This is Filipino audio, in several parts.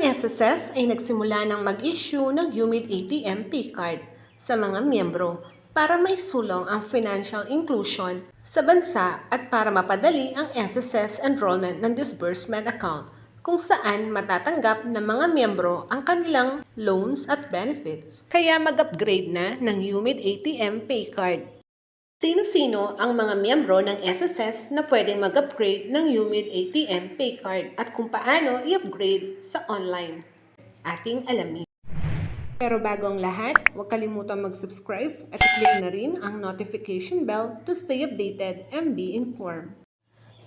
SSS ay nagsimula ng mag-issue ng UMID ATM Pay Card sa mga miyembro para may sulong ang financial inclusion sa bansa at para mapadali ang SSS enrollment ng disbursement account kung saan matatanggap ng mga miyembro ang kanilang loans at benefits. Kaya mag-upgrade na ng UMID ATM Pay Card. Sino-sino ang mga miyembro ng SSS na pwedeng mag-upgrade ng UMID ATM Pay Card at kung paano i-upgrade sa online? Ating alamin. Pero bago ang lahat, huwag kalimutang mag-subscribe at i-click na rin ang notification bell to stay updated and be informed.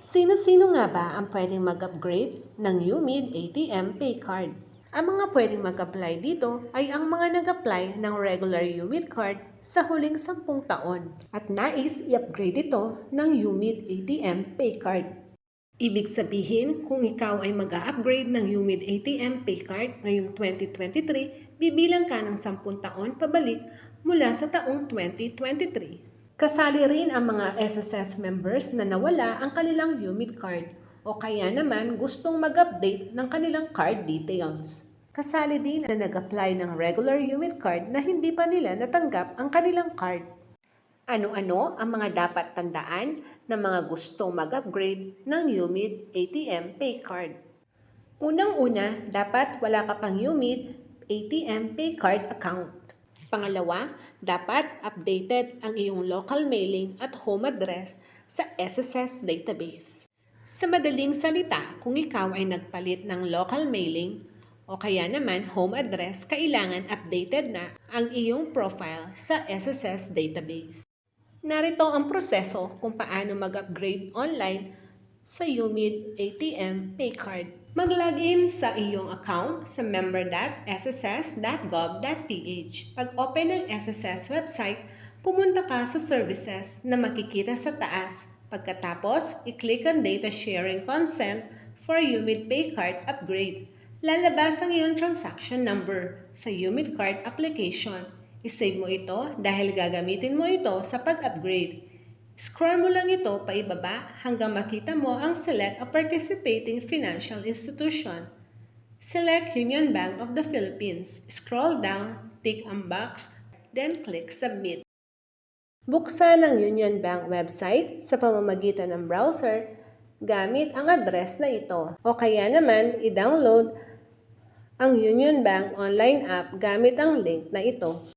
Sino-sino nga ba ang pwedeng mag-upgrade ng UMID ATM Pay Card? Ang mga pwedeng mag-apply dito ay ang mga nag-apply ng regular UMID card sa huling 10 taon at nais i-upgrade ito ng UMID ATM Pay Card. Ibig sabihin, kung ikaw ay mag-a-upgrade ng UMID ATM Pay Card ngayong 2023, bibilang ka ng 10 taon pabalik mula sa taong 2023. Kasali rin ang mga SSS members na nawala ang kanilang UMID card o kaya naman gustong mag-update ng kanilang card details. Kasali din na nag-apply ng regular UMID card na hindi pa nila natanggap ang kanilang card. Ano-ano ang mga dapat tandaan ng mga gustong mag-upgrade ng UMID ATM Pay Card? Unang-una, dapat wala ka pang UMID ATM Pay Card account. Pangalawa, dapat updated ang iyong local mailing at home address sa SSS database. Sa madaling salita, kung ikaw ay nagpalit ng local mailing o kaya naman home address, kailangan updated na ang iyong profile sa SSS database. Narito ang proseso kung paano mag-upgrade online sa UMID ATM Pay Card. Mag-login sa iyong account sa member.sss.gov.ph. Pag-open ng SSS website, pumunta ka sa services na makikita sa taas. Pagkatapos, i-click ang Data Sharing Consent for UMID Pay Card Upgrade. Lalabas ang iyong transaction number sa UMID Card application. I-save mo ito dahil gagamitin mo ito sa pag-upgrade. Scroll mo lang ito paibaba hanggang makita mo ang Select a Participating Financial Institution. Select Union Bank of the Philippines. Scroll down, tick ang box, then click Submit. Buksan ang Union Bank website sa pamamagitan ng browser gamit ang address na ito. O kaya naman, i-download ang Union Bank online app gamit ang link na ito.